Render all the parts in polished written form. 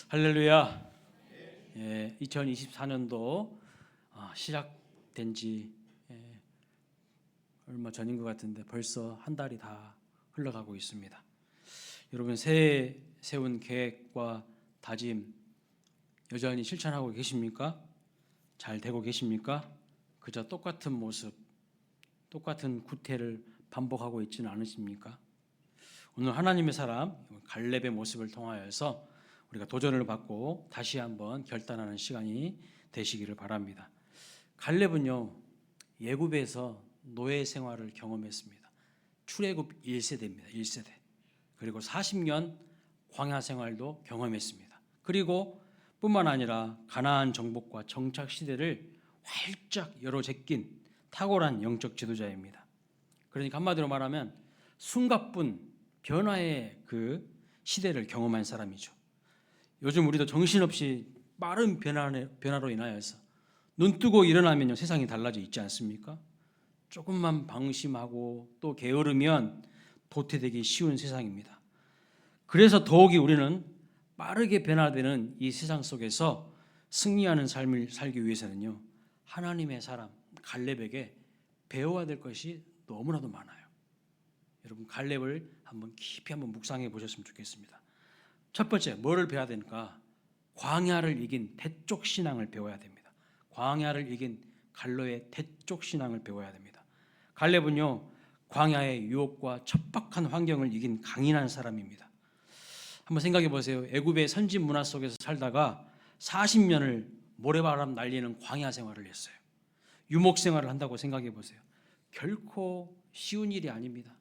할렐루야. 2024년도 시작된 지 얼마 전인 것 같은데 벌써 한 달이 다 흘러가고 있습니다. 여러분 새해 세운 계획과 다짐 여전히 실천하고 계십니까? 잘 되고 계십니까? 그저 똑같은 모습, 똑같은 구태를 반복하고 있지는 않으십니까? 오늘 하나님의 사람 갈렙의 모습을 통하여서 우리가 도전을 받고 다시 한번 결단하는 시간이 되시기를 바랍니다. 갈렙은요, 예굽에서 노예 생활을 경험했습니다. 출애굽 1세대입니다. 1세대. 그리고 40년 광야 생활도 경험했습니다. 그리고 뿐만 아니라 가나안 정복과 정착 시대를 활짝 열어 제낀 탁월한 영적 지도자입니다. 그러니까 한마디로 말하면 숨가쁜 변화의 그 시대를 경험한 사람이죠. 요즘 우리도 정신없이 빠른 변화로 인하여서 눈 뜨고 일어나면요 세상이 달라져 있지 않습니까? 조금만 방심하고 또 게으르면 도태되기 쉬운 세상입니다. 그래서 더욱이 우리는 빠르게 변화되는 이 세상 속에서 승리하는 삶을 살기 위해서는요 하나님의 사람 갈렙에게 배워야 될 것이 너무나도 많아요. 여러분 갈렙을 한번 깊이 한번 묵상해 보셨으면 좋겠습니다. 첫 번째 뭐를 배워야 되니까 광야를 이긴 대쪽 신앙을 배워야 됩니다. 광야를 이긴 갈렙의 대쪽 신앙을 배워야 됩니다. 갈렙은요 광야의 유혹과 척박한 환경을 이긴 강인한 사람입니다. 한번 생각해 보세요. 애굽의 선진 문화 속에서 살다가 40년을 모래바람 날리는 광야 생활을 했어요. 유목 생활을 한다고 생각해 보세요. 결코 쉬운 일이 아닙니다.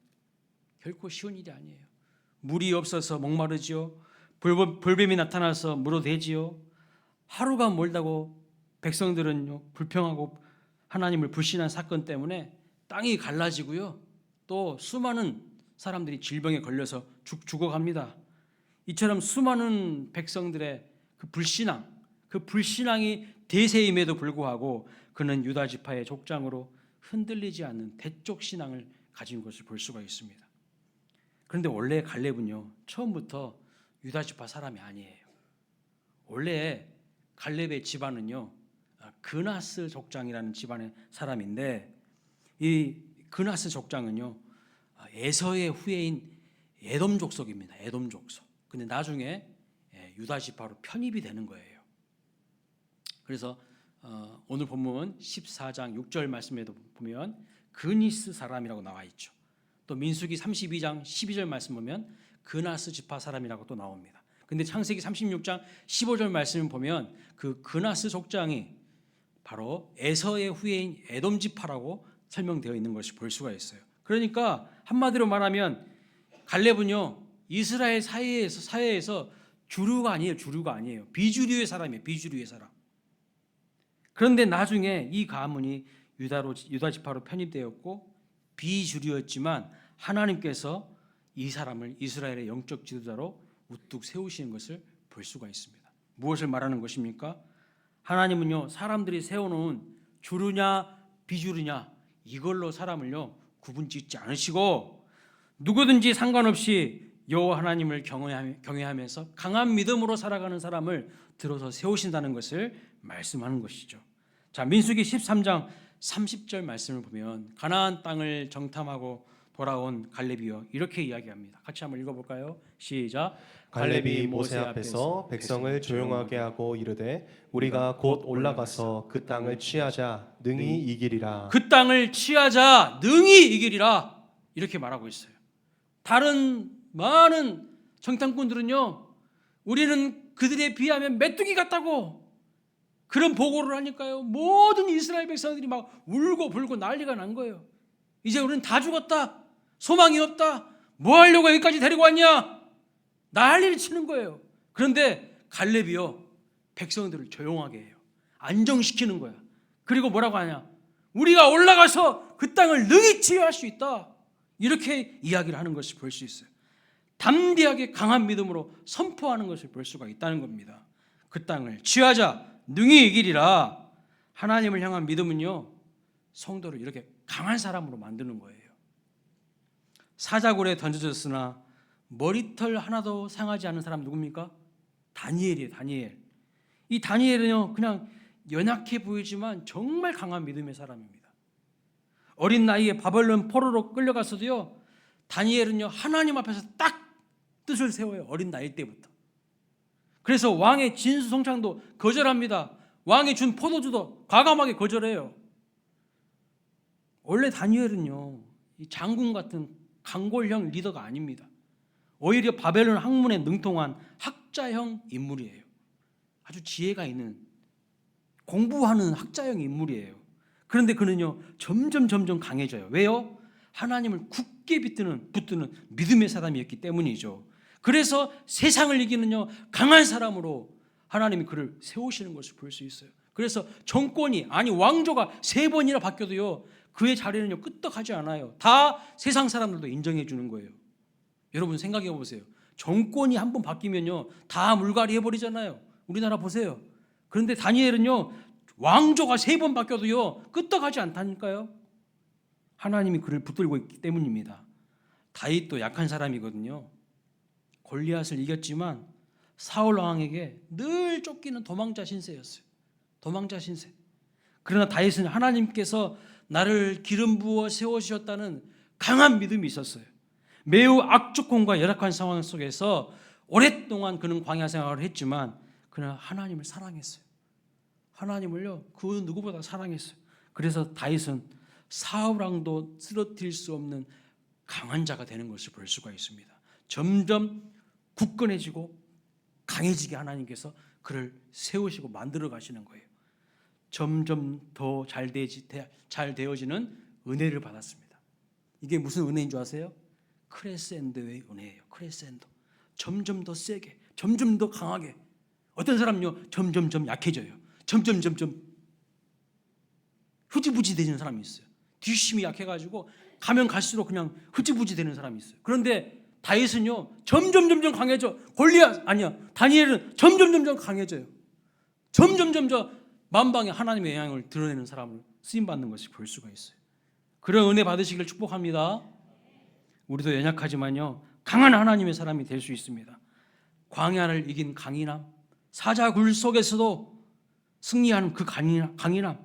결코 쉬운 일이 아니에요. 물이 없어서 목마르지요. 불뱀이 나타나서 물어대지요. 하루가 멀다고 백성들은 불평하고 하나님을 불신한 사건 때문에 땅이 갈라지고요. 또 수많은 사람들이 질병에 걸려서 죽어갑니다. 이처럼 수많은 백성들의 그 불신앙이 대세임에도 불구하고 그는 유다 지파의 족장으로 흔들리지 않는 대쪽 신앙을 가진 것을 볼 수가 있습니다. 그런데 원래 갈렙은요 처음부터 유다 지파 사람이 아니에요. 원래 갈렙의 집안은요 그나스 족장이라는 집안의 사람인데 이 그나스 족장은요 에서의 후예인 에돔 족속입니다. 에돔 족속. 근데 나중에 유다 지파로 편입이 되는 거예요. 그래서 오늘 본문 14장 6절 말씀에도 보면 그니스 사람이라고 나와 있죠. 또 민수기 32장 12절 말씀 보면 그나스 지파 사람이라고 또 나옵니다. 근데 창세기 36장 15절 말씀을 보면 그 그나스 족장이 바로 에서의 후예인 에돔 지파라고 설명되어 있는 것을 볼 수가 있어요. 그러니까 한마디로 말하면 갈렙은요 이스라엘 사회에서 주류가 아니에요. 비주류의 사람이에요. 비주류의 사람. 그런데 나중에 이 가문이 유다 지파로 편입되었고 비주류였지만 하나님께서 이 사람을 이스라엘의 영적 지도자로 우뚝 세우시는 것을 볼 수가 있습니다. 무엇을 말하는 것입니까? 하나님은요 사람들이 세워놓은 주류냐 비주류냐 이걸로 사람을요 구분짓지 않으시고 누구든지 상관없이 여호와 하나님을 경외하면서 강한 믿음으로 살아가는 사람을 들어서 세우신다는 것을 말씀하는 것이죠. 자, 민수기 13장 30절 말씀을 보면 가나안 땅을 정탐하고 돌아온 갈렙이요 이렇게 이야기합니다. 같이 한번 읽어볼까요? 시작. 갈렙이 모세 앞에서 백성을 조용하게 하고 이르되 우리가 곧 올라가서 그 땅을 취하자 능히 이기리라. 그 땅을 취하자 능히 이기리라 이렇게 말하고 있어요. 다른 많은 정탐꾼들은요 우리는 그들에 비하면 메뚜기 같다고 그런 보고를 하니까요 모든 이스라엘 백성들이 막 울고 불고 난리가 난 거예요. 이제 우리는 다 죽었다. 소망이 없다. 뭐 하려고 여기까지 데리고 왔냐? 난리를 치는 거예요. 그런데 갈렙이요 백성들을 조용하게 해요. 안정시키는 거야. 그리고 뭐라고 하냐? 우리가 올라가서 그 땅을 능히 취할 수 있다. 이렇게 이야기를 하는 것을 볼 수 있어요. 담대하게 강한 믿음으로 선포하는 것을 볼 수가 있다는 겁니다. 그 땅을 취하자 능히 이기리라. 하나님을 향한 믿음은요 성도를 이렇게 강한 사람으로 만드는 거예요. 사자굴에 던져졌으나 머리털 하나도 상하지 않은 사람 누굽니까? 다니엘이에요. 다니엘. 이 다니엘은요, 그냥 연약해 보이지만 정말 강한 믿음의 사람입니다. 어린 나이에 바벨론 포로로 끌려갔어도요, 다니엘은요, 하나님 앞에서 딱 뜻을 세워요. 어린 나이 때부터. 그래서 왕의 진수성찬도 거절합니다. 왕이 준 포도주도 과감하게 거절해요. 원래 다니엘은요, 이 장군 같은 강골형 리더가 아닙니다. 오히려 바벨론 학문에 능통한 학자형 인물이에요. 아주 지혜가 있는, 공부하는 학자형 인물이에요. 그런데 그는요, 점점 강해져요. 왜요? 하나님을 굳게 붙드는 믿음의 사람이었기 때문이죠. 그래서 세상을 이기는요, 강한 사람으로 하나님이 그를 세우시는 것을 볼 수 있어요. 그래서 정권이, 아니 왕조가 3번이나 바뀌어도요, 그의 자리는요 끄떡하지 않아요. 다 세상 사람들도 인정해 주는 거예요. 여러분 생각해 보세요. 정권이 한 번 바뀌면요 다 물갈이 해버리잖아요. 우리나라 보세요. 그런데 다니엘은요, 왕조가 3번 바뀌어도요 끄떡하지 않다니까요. 하나님이 그를 붙들고 있기 때문입니다. 다윗도 약한 사람이거든요. 골리앗을 이겼지만 사울 왕에게 늘 쫓기는 도망자 신세였어요. 도망자 신세. 그러나 다윗은 하나님께서 나를 기름 부어 세우셨다는 강한 믿음이 있었어요. 매우 악조건과 열악한 상황 속에서 오랫동안 그는 광야 생활을 했지만 그는 하나님을 사랑했어요. 하나님을요 그 누구보다 사랑했어요. 그래서 다윗은 사울 왕도 쓰러뜨릴 수 없는 강한 자가 되는 것을 볼 수가 있습니다. 점점 굳건해지고 강해지게 하나님께서 그를 세우시고 만들어 가시는 거예요. 점점 더 잘 되어지는 은혜를 받았습니다. 이게 무슨 은혜인 줄 아세요? 크레센도의 은혜예요. 크레센도. 점점 더 세게, 점점 더 강하게. 어떤 사람은요 점점 약해져요. 점점 흐지부지 되는 사람이 있어요. 뒷심이 약해가지고 가면 갈수록 그냥 흐지부지 되는 사람이 있어요. 그런데 다윗은요 점점 강해져. 다니엘은 점점 강해져요. 점점 만방에 하나님의 영향을 드러내는 사람을 쓰임받는 것을 볼 수가 있어요. 그런 은혜 받으시길 축복합니다. 우리도 연약하지만요 강한 하나님의 사람이 될 수 있습니다. 광야를 이긴 강인함, 사자굴 속에서도 승리하는 그 강인함,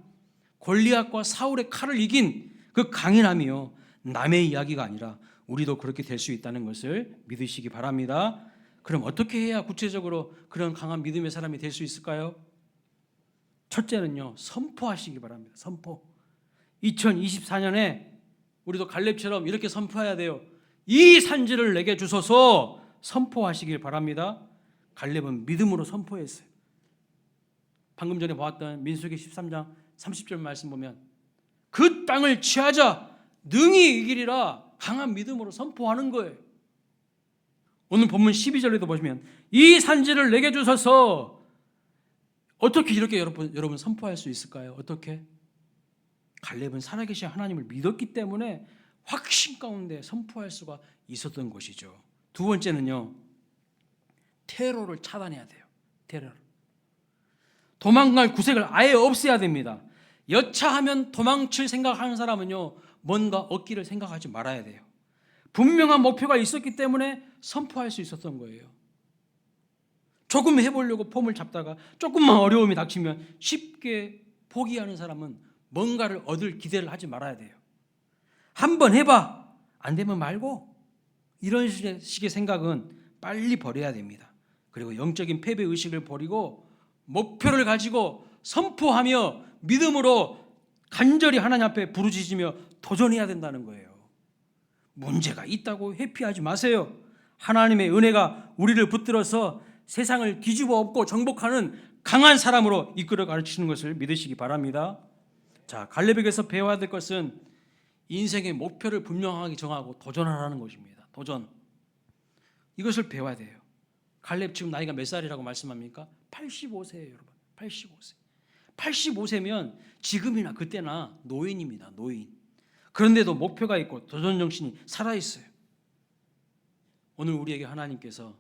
골리앗과 사울의 칼을 이긴 그 강인함이요 남의 이야기가 아니라 우리도 그렇게 될 수 있다는 것을 믿으시기 바랍니다. 그럼 어떻게 해야 구체적으로 그런 강한 믿음의 사람이 될 수 있을까요? 첫째는요 선포하시기 바랍니다. 선포. 2024년에 우리도 갈렙처럼 이렇게 선포해야 돼요. 이 산지를 내게 주소서. 선포하시길 바랍니다. 갈렙은 믿음으로 선포했어요. 방금 전에 보았던 민수기 13장 30절 말씀 보면 그 땅을 취하자 능히 이기리라 강한 믿음으로 선포하는 거예요. 오늘 본문 12절에도 보시면 이 산지를 내게 주소서. 어떻게 이렇게 여러분 선포할 수 있을까요? 어떻게? 갈렙은 살아계신 하나님을 믿었기 때문에 확신 가운데 선포할 수가 있었던 것이죠. 두 번째는요 테러를 차단해야 돼요. 테러를. 도망갈 구색을 아예 없애야 됩니다. 여차하면 도망칠 생각하는 사람은요 뭔가 얻기를 생각하지 말아야 돼요. 분명한 목표가 있었기 때문에 선포할 수 있었던 거예요. 조금 해보려고 폼을 잡다가 조금만 어려움이 닥치면 쉽게 포기하는 사람은 뭔가를 얻을 기대를 하지 말아야 돼요. 한번 해봐, 안 되면 말고, 이런 식의 생각은 빨리 버려야 됩니다. 그리고 영적인 패배의식을 버리고 목표를 가지고 선포하며 믿음으로 간절히 하나님 앞에 부르짖으며 도전해야 된다는 거예요. 문제가 있다고 회피하지 마세요. 하나님의 은혜가 우리를 붙들어서 세상을 뒤집어 엎고 정복하는 강한 사람으로 이끌어 가르치는 것을 믿으시기 바랍니다. 자, 갈렙에게서 배워야 될 것은 인생의 목표를 분명하게 정하고 도전하라는 것입니다. 도전. 이것을 배워야 돼요. 갈렙 지금 나이가 몇 살이라고 말씀합니까? 85세예요, 여러분. 85세. 85세면 지금이나 그때나 노인입니다. 노인. 그런데도 목표가 있고 도전 정신이 살아있어요. 오늘 우리에게 하나님께서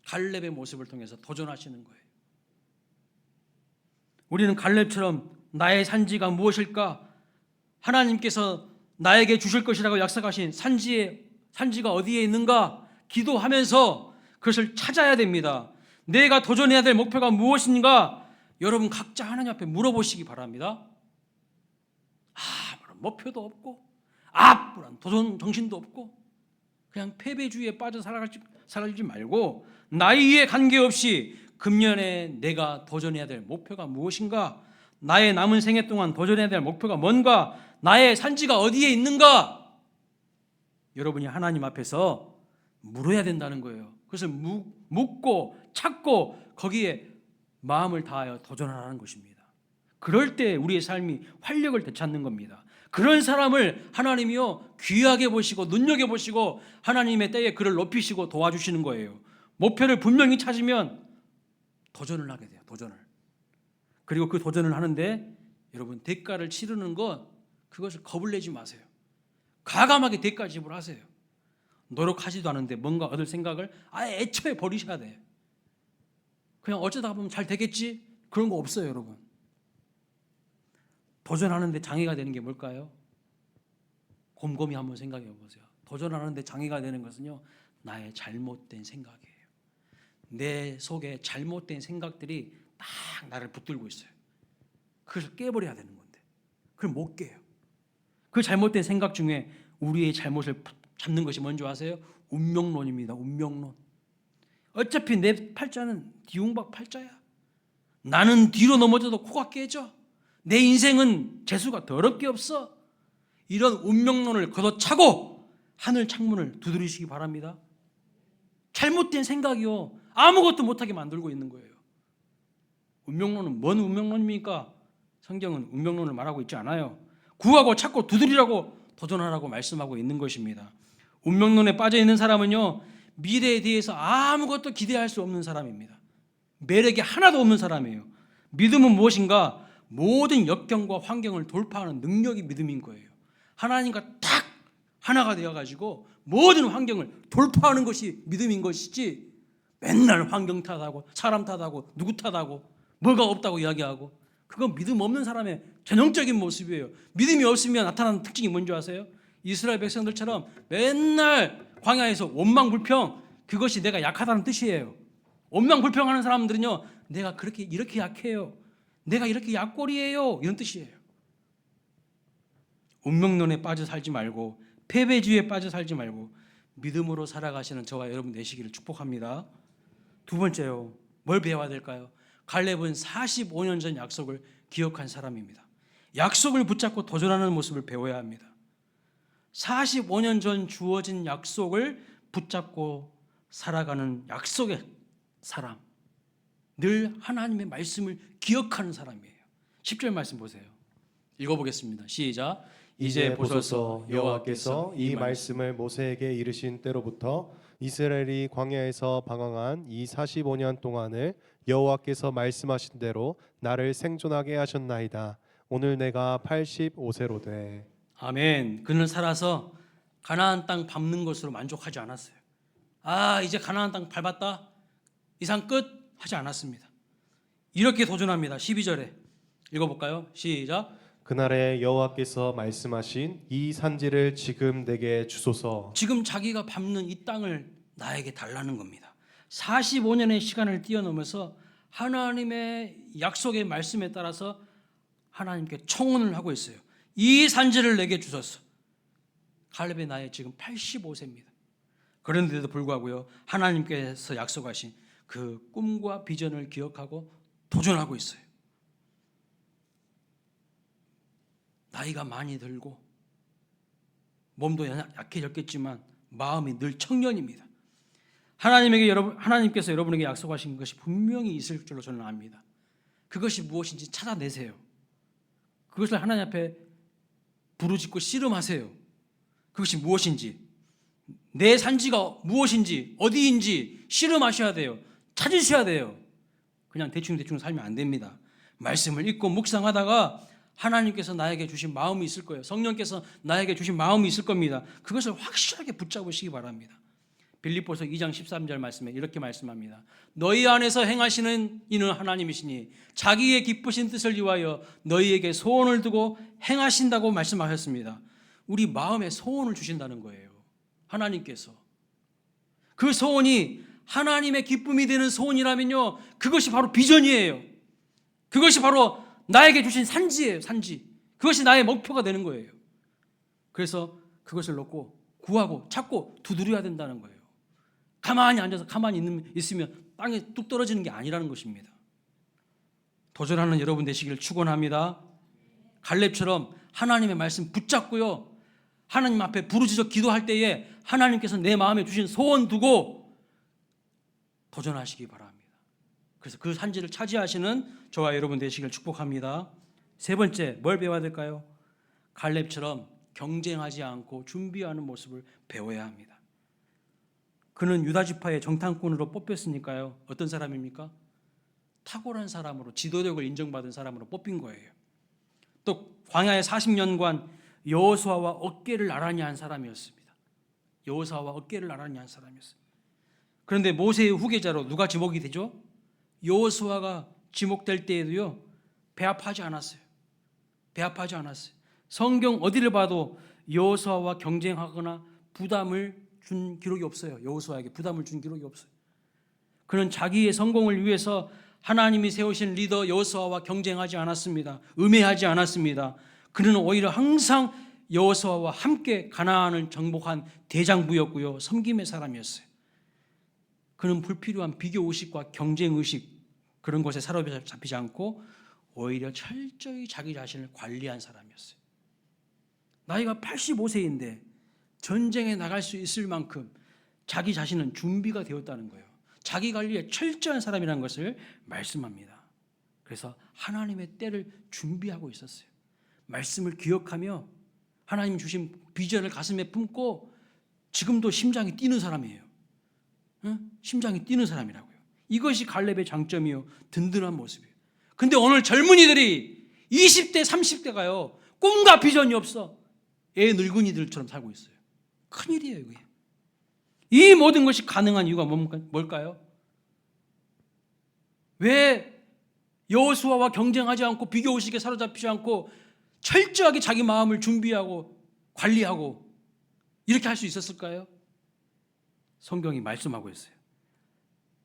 갈렙의 모습을 통해서 도전하시는 거예요. 우리는 갈렙처럼 나의 산지가 무엇일까? 하나님께서 나에게 주실 것이라고 약속하신 산지가 어디에 있는가? 기도하면서 그것을 찾아야 됩니다. 내가 도전해야 될 목표가 무엇인가? 여러분 각자 하나님 앞에 물어보시기 바랍니다. 아무런 목표도 없고 아무런 도전 정신도 없고 그냥 패배주의에 빠져 살지 말고 나이에 관계없이 금년에 내가 도전해야 될 목표가 무엇인가? 나의 남은 생애 동안 도전해야 될 목표가 뭔가? 나의 산지가 어디에 있는가? 여러분이 하나님 앞에서 물어야 된다는 거예요. 그것을 묻고 찾고 거기에 마음을 다하여 도전하라는 것입니다. 그럴 때 우리의 삶이 활력을 되찾는 겁니다. 그런 사람을 하나님이요 귀하게 보시고 눈여겨보시고 하나님의 때에 그를 높이시고 도와주시는 거예요. 목표를 분명히 찾으면 도전을 하게 돼요. 도전을. 그리고 그 도전을 하는데 여러분 대가를 치르는 것 그것을 겁을 내지 마세요. 과감하게 대가 지불하세요. 노력하지도 않은데 뭔가 얻을 생각을 아예 애초에 버리셔야 돼요. 그냥 어쩌다 보면 잘 되겠지? 그런 거 없어요, 여러분. 도전하는데 장애가 되는 게 뭘까요? 곰곰이 한번 생각해 보세요. 도전하는데 장애가 되는 것은요, 나의 잘못된 생각이에요. 내 속에 잘못된 생각들이 딱 나를 붙들고 있어요. 그걸 깨버려야 되는 건데 그걸 못 깨요. 그 잘못된 생각 중에 우리의 잘못을 잡는 것이 뭔지 아세요? 운명론입니다. 운명론. 어차피 내 팔자는 뒤웅박 팔자야. 나는 뒤로 넘어져도 코가 깨져. 내 인생은 재수가 더럽게 없어. 이런 운명론을 걷어차고 하늘 창문을 두드리시기 바랍니다. 잘못된 생각이요 아무것도 못하게 만들고 있는 거예요. 운명론은 뭔 운명론입니까? 성경은 운명론을 말하고 있지 않아요. 구하고 찾고 두드리라고 도전하라고 말씀하고 있는 것입니다. 운명론에 빠져 있는 사람은요 미래에 대해서 아무것도 기대할 수 없는 사람입니다. 매력이 하나도 없는 사람이에요. 믿음은 무엇인가? 모든 역경과 환경을 돌파하는 능력이 믿음인 거예요. 하나님과 딱 하나가 되어가지고 모든 환경을 돌파하는 것이 믿음인 것이지 맨날 환경 탓하고 사람 탓하고 누구 탓하고 뭐가 없다고 이야기하고 그건 믿음 없는 사람의 전형적인 모습이에요. 믿음이 없으면 나타나는 특징이 뭔지 아세요? 이스라엘 백성들처럼 맨날 광야에서 원망불평, 그것이 내가 약하다는 뜻이에요. 원망불평하는 사람들은요 내가 이렇게 약해요, 내가 이렇게 약골이에요, 이런 뜻이에요. 운명론에 빠져 살지 말고 패배주의에 빠져 살지 말고 믿음으로 살아가시는 저와 여러분 되시기를 축복합니다. 두 번째요, 뭘 배워야 될까요? 갈렙은 45년 전 약속을 기억한 사람입니다. 약속을 붙잡고 도전하는 모습을 배워야 합니다. 45년 전 주어진 약속을 붙잡고 살아가는 약속의 사람, 늘 하나님의 말씀을 기억하는 사람이에요. 10절 말씀 보세요. 읽어보겠습니다. 시작. 이제 보소서 여호와께서 이 말씀을 모세에게 이르신 때로부터 이스라엘이 광야에서 방황한 이 45년 동안을 여호와께서 말씀하신 대로 나를 생존하게 하셨나이다. 오늘 내가 85세로 돼. 아멘. 그는 살아서 가나안 땅 밟는 것으로 만족하지 않았어요. 이제 가나안 땅 밟았다, 이상 끝 하지 않았습니다. 이렇게 도전합니다. 12절에 읽어볼까요? 시작. 그날에 여호와께서 말씀하신 이 산지를 지금 내게 주소서. 지금 자기가 밟는 이 땅을 나에게 달라는 겁니다. 45년의 시간을 뛰어넘어서 하나님의 약속의 말씀에 따라서 하나님께 청혼을 하고 있어요. 이 산지를 내게 주소서. 갈렙의 나이 지금 85세입니다. 그런데도 불구하고요 하나님께서 약속하신 그 꿈과 비전을 기억하고 도전하고 있어요. 나이가 많이 들고 몸도 약해졌겠지만 마음이 늘 청년입니다. 하나님께서 여러분에게 약속하신 것이 분명히 있을 줄로 저는 압니다. 그것이 무엇인지 찾아내세요. 그것을 하나님 앞에 부르짖고 씨름하세요. 그것이 무엇인지, 내 산지가 무엇인지 어디인지 씨름하셔야 돼요. 찾으셔야 돼요. 그냥 대충 살면 안 됩니다. 말씀을 읽고 묵상하다가 하나님께서 나에게 주신 마음이 있을 거예요. 성령께서 나에게 주신 마음이 있을 겁니다. 그것을 확실하게 붙잡으시기 바랍니다. 빌립보서 2장 13절 말씀에 이렇게 말씀합니다. 너희 안에서 행하시는 이는 하나님이시니 자기의 기쁘신 뜻을 위하여 너희에게 소원을 두고 행하신다고 말씀하셨습니다. 우리 마음에 소원을 주신다는 거예요. 하나님께서. 그 소원이 하나님의 기쁨이 되는 소원이라면요, 그것이 바로 비전이에요. 그것이 바로 나에게 주신 산지예요. 산지. 그것이 나의 목표가 되는 거예요. 그래서 그것을 놓고 구하고 찾고 두드려야 된다는 거예요. 가만히 앉아서 가만히 있으면 땅에 뚝 떨어지는 게 아니라는 것입니다. 도전하는 여러분 되시기를 축원합니다. 갈렙처럼 하나님의 말씀 붙잡고요, 하나님 앞에 부르짖어 기도할 때에 하나님께서 내 마음에 주신 소원 두고 도전하시기 바랍니다. 그래서 그 산지를 차지하시는 저와 여러분 되시기를 축복합니다. 세 번째, 뭘 배워야 될까요? 갈렙처럼 경쟁하지 않고 준비하는 모습을 배워야 합니다. 그는 유다 지파의 정탐꾼으로 뽑혔으니까요, 어떤 사람입니까? 탁월한 사람으로, 지도력을 인정받은 사람으로 뽑힌 거예요. 또 광야의 40년간 여호수아와 어깨를 나란히 한 사람이었습니다. 여호수아와 어깨를 나란히 한 사람이었어요. 그런데 모세의 후계자로 누가 지목이 되죠? 여호수아가 지목될 때에도요, 배합하지 않았어요. 배합하지 않았어요. 성경 어디를 봐도 여호수아와 경쟁하거나 부담을 준 기록이 없어요. 여호수아에게 부담을 준 기록이 없어요. 그는 자기의 성공을 위해서 하나님이 세우신 리더 여호수아와 경쟁하지 않았습니다. 음해하지 않았습니다. 그는 오히려 항상 여호수아와 함께 가나안을 정복한 대장부였고요, 섬김의 사람이었어요. 그는 불필요한 비교의식과 경쟁의식, 그런 것에 사로잡히지 않고 오히려 철저히 자기 자신을 관리한 사람이었어요. 나이가 85세인데 전쟁에 나갈 수 있을 만큼 자기 자신은 준비가 되었다는 거예요. 자기 관리에 철저한 사람이라는 것을 말씀합니다. 그래서 하나님의 때를 준비하고 있었어요. 말씀을 기억하며 하나님 주신 비전을 가슴에 품고 지금도 심장이 뛰는 사람이에요. 심장이 뛰는 사람이라고요. 이것이 갈렙의 장점이요, 든든한 모습이에요. 근데 오늘 젊은이들이 20대 30대가요 꿈과 비전이 없어 애 늙은이들처럼 살고 있어요. 큰일이에요. 이게. 이 모든 것이 가능한 이유가 뭘까요? 왜 여호수아와 경쟁하지 않고 비교의식에 사로잡히지 않고 철저하게 자기 마음을 준비하고 관리하고 이렇게 할 수 있었을까요? 성경이 말씀하고 있어요.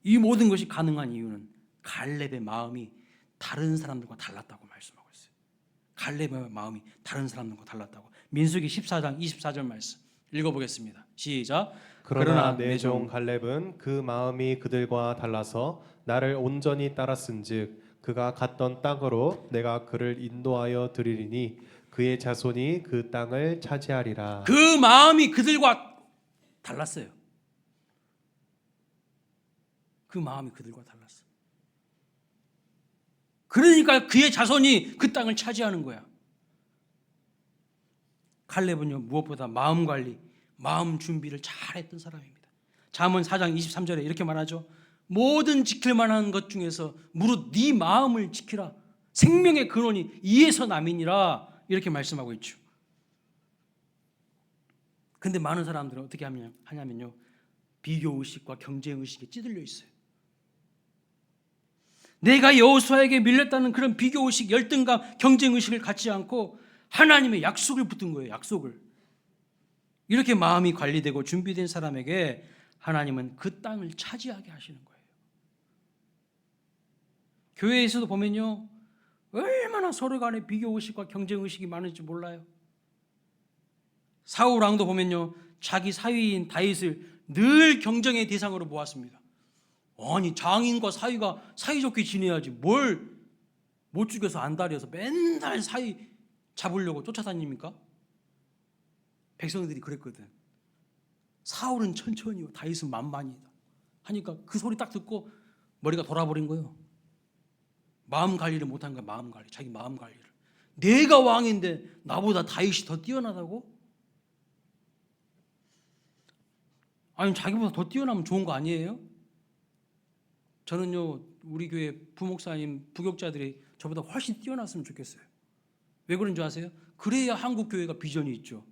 이 모든 것이 가능한 이유는 갈렙의 마음이 다른 사람들과 달랐다고 말씀하고 있어요. 갈렙의 마음이 다른 사람들과 달랐다고. 민수기 14장 24절 말씀 읽어보겠습니다. 시작. 그러나 내 종 갈렙은 그 마음이 그들과 달라서 나를 온전히 따랐은즉 그가 갔던 땅으로 내가 그를 인도하여 드리리니 그의 자손이 그 땅을 차지하리라. 그 마음이 그들과 달랐어요. 그 마음이 그들과 달랐어. 그러니까 그의 자손이 그 땅을 차지하는 거야. 갈렙은요, 무엇보다 마음 관리, 마음 준비를 잘했던 사람입니다. 잠언 4장 23절에 이렇게 말하죠. 모든 지킬 만한 것 중에서 무릇 네 마음을 지키라. 생명의 근원이 이에서 남이니라. 이렇게 말씀하고 있죠. 근데 많은 사람들은 어떻게 하냐면요, 비교의식과 경쟁의식에 찌들려 있어요. 내가 여호수아에게 밀렸다는 그런 비교의식, 열등감, 경쟁의식을 갖지 않고 하나님의 약속을 붙든 거예요. 약속을. 이렇게 마음이 관리되고 준비된 사람에게 하나님은 그 땅을 차지하게 하시는 거예요. 교회에서도 보면요, 얼마나 서로 간에 비교의식과 경쟁의식이 많은지 몰라요. 사울 왕도 보면요, 자기 사위인 다윗을 늘 경쟁의 대상으로 보았습니다. 아니, 장인과 사위가 사이좋게 지내야지 뭘 못 죽여서 안달이어서 맨날 사위 잡으려고 쫓아다닙니까? 백성들이 그랬거든. 사울은 천천히요, 다윗은 만만이다 하니까 그 소리 딱 듣고 머리가 돌아버린 거예요. 마음 관리를 못한 거야. 마음 관리, 자기 마음 관리를. 내가 왕인데 나보다 다윗이 더 뛰어나다고? 아니, 자기보다 더 뛰어나면 좋은 거 아니에요? 저는요, 우리 교회 부목사님, 부교육자들이 저보다 훨씬 뛰어났으면 좋겠어요. 왜 그런 줄 아세요? 그래야 한국 교회가 비전이 있죠.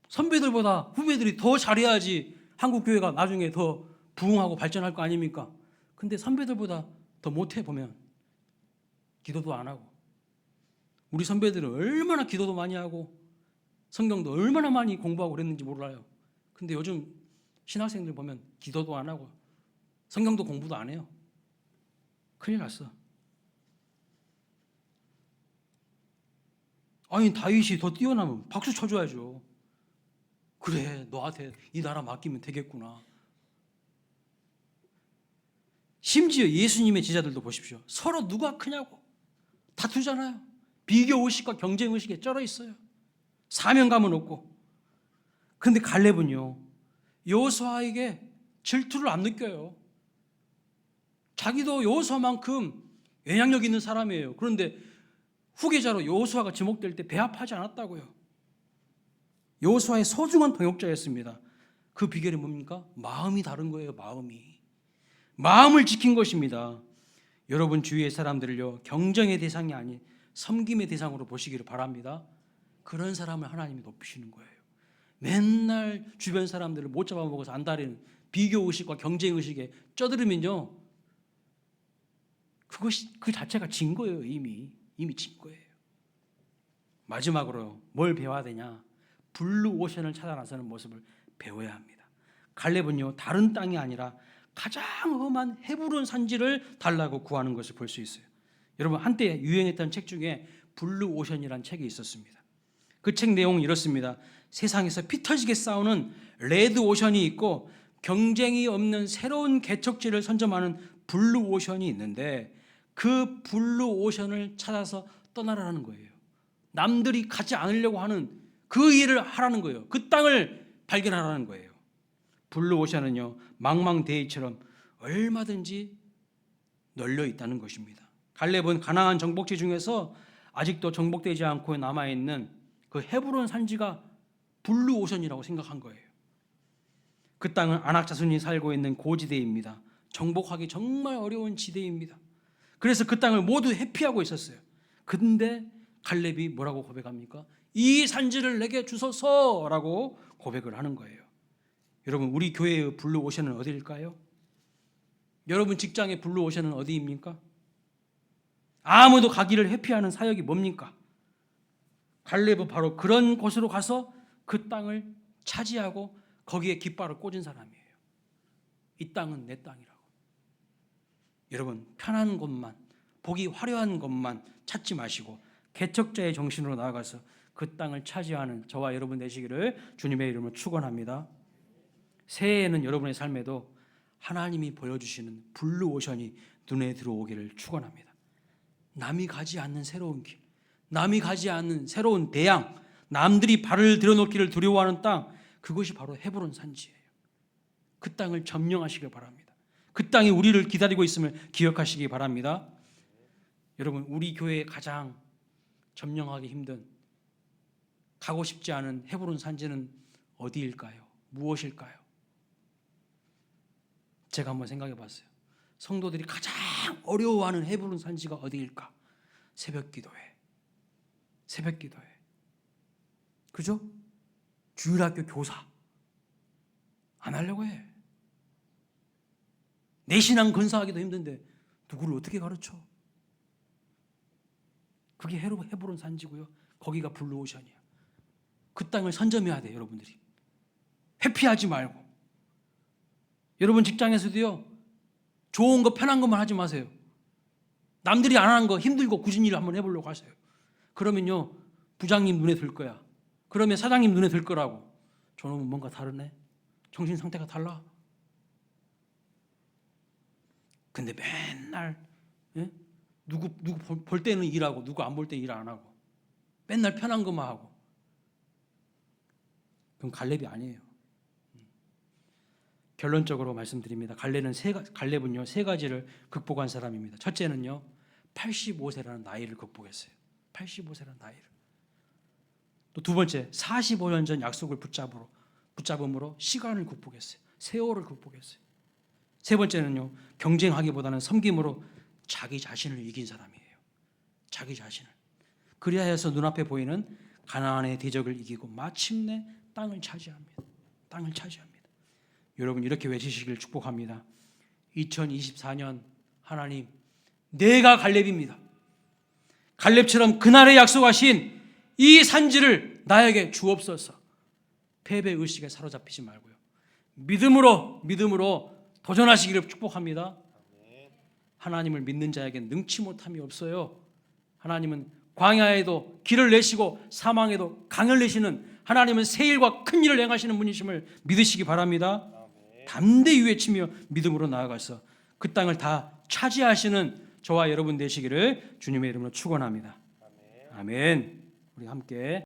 선배들보다 후배들이 더 잘해야지 한국 교회가 나중에 더 부흥하고 발전할 거 아닙니까? 근데 선배들보다 더 못해 보면 기도도 안 하고, 우리 선배들은 얼마나 기도도 많이 하고 성경도 얼마나 많이 공부하고 그랬는지 몰라요. 근데 요즘 신학생들 보면 기도도 안 하고 성경도 공부도 안 해요. 큰일 났어. 아니 다윗이 더 뛰어나면 박수 쳐줘야죠. 그래, 너한테 이 나라 맡기면 되겠구나. 심지어 예수님의 제자들도 보십시오. 서로 누가 크냐고 다투잖아요. 비교의식과 경쟁의식에 쩔어 있어요. 사명감은 없고. 그런데 갈렙은요, 여호수아에게 질투를 안 느껴요. 자기도 여호수아만큼 영향력 있는 사람이에요. 그런데 후계자로 여호수아가 지목될 때 배합하지 않았다고요. 여호수아의 소중한 동역자였습니다. 그 비결이 뭡니까? 마음이 다른 거예요. 마음을 지킨 것입니다. 여러분 주위의 사람들을요, 경쟁의 대상이 아닌 섬김의 대상으로 보시기를 바랍니다. 그런 사람을 하나님이 높이시는 거예요. 맨날 주변 사람들을 못 잡아먹어서 안달이는 비교의식과 경쟁의식에 쩌들으면요, 그 자체가 진 거예요. 이미 진 거예요. 마지막으로 뭘 배워야 되냐? 블루오션을 찾아 나서는 모습을 배워야 합니다. 갈렙은요, 다른 땅이 아니라 가장 험한 헤브론 산지를 달라고 구하는 것을 볼 수 있어요. 여러분, 한때 유행했던 책 중에 블루오션이라는 책이 있었습니다. 그 책 내용은 이렇습니다. 세상에서 피 터지게 싸우는 레드오션이 있고 경쟁이 없는 새로운 개척지를 선점하는 블루오션이 있는데, 그 블루오션을 찾아서 떠나라는 거예요. 남들이 가지 않으려고 하는 그 일을 하라는 거예요. 그 땅을 발견하라는 거예요. 블루오션은요, 망망대해처럼 얼마든지 널려 있다는 것입니다. 갈렙은 가나안 정복지 중에서 아직도 정복되지 않고 남아있는 그 헤브론 산지가 블루오션이라고 생각한 거예요. 그 땅은 아낙 자손이 살고 있는 고지대입니다. 정복하기 정말 어려운 지대입니다. 그래서 그 땅을 모두 회피하고 있었어요. 근데 갈렙이 뭐라고 고백합니까? 이 산지를 내게 주소서라고 고백을 하는 거예요. 여러분, 우리 교회의 블루오션은 어디일까요? 여러분 직장의 블루오션은 어디입니까? 아무도 가기를 회피하는 사역이 뭡니까? 갈렙은 바로 그런 곳으로 가서 그 땅을 차지하고 거기에 깃발을 꽂은 사람이에요. 이 땅은 내 땅이라고. 여러분, 편한 곳만, 보기 화려한 것만 찾지 마시고 개척자의 정신으로 나아가서 그 땅을 차지하는 저와 여러분 되시기를 주님의 이름으로 축원합니다. 새해에는 여러분의 삶에도 하나님이 보여주시는 블루오션이 눈에 들어오기를 축원합니다. 남이 가지 않는 새로운 길, 남이 가지 않는 새로운 대양, 남들이 발을 들여놓기를 두려워하는 땅, 그것이 바로 헤브론 산지예요. 그 땅을 점령하시길 바랍니다. 그 땅이 우리를 기다리고 있음을 기억하시기 바랍니다. 여러분, 우리 교회에 가장 점령하기 힘든, 가고 싶지 않은 헤브론 산지는 어디일까요? 무엇일까요? 제가 한번 생각해 봤어요. 성도들이 가장 어려워하는 헤브론 산지가 어디일까? 새벽 기도회. 그죠? 주일학교 교사 안 하려고 해. 내 신앙 건사하기도 힘든데 누구를 어떻게 가르쳐? 그게 헤브론 산지고요. 거기가 블루오션이야. 그 땅을 선점해야 돼, 여러분들이. 회피하지 말고. 여러분 직장에서도요, 좋은 거 편한 것만 하지 마세요. 남들이 안 하는 거 힘들고 굳은 일을 한번 해보려고 하세요. 그러면요, 부장님 눈에 들 거야. 그러면 사장님 눈에 들 거라고. 저놈은 뭔가 다르네. 정신 상태가 달라. 근데 맨날 누구 볼 때는 일하고 누구 안 볼 때 일 안 하고 맨날 편한 것만 하고. 그럼 갈렙이 아니에요. 결론적으로 말씀드립니다. 갈렙은요, 세 가지를 극복한 사람입니다. 첫째는요, 85세라는 나이를 극복했어요. 85세라는 나이를. 또 두 번째, 45년 전 약속을 붙잡음으로 시간을 극복했어요. 세월을 극복했어요. 세 번째는요, 경쟁하기보다는 섬김으로 자기 자신을 이긴 사람이에요. 자기 자신을. 그리하여 해서 눈앞에 보이는 가나안의 대적을 이기고 마침내 땅을 차지합니다. 땅을 차지합니다. 여러분, 이렇게 외치시길 축복합니다. 2024년 하나님, 내가 갈렙입니다. 갈렙처럼 그날에 약속하신 이 산지를 나에게 주옵소서. 패배의식에 사로잡히지 말고요, 믿음으로 도전하시기를 축복합니다. 하나님을 믿는 자에겐 능치 못함이 없어요. 하나님은 광야에도 길을 내시고 사망에도 강을 내시는, 하나님은 새 일과 큰 일을 행하시는 분이심을 믿으시기 바랍니다. 담대히 외치며 믿음으로 나아가서 그 땅을 다 차지하시는 저와 여러분 되시기를 주님의 이름으로 축원합니다. 아멘. 우리 함께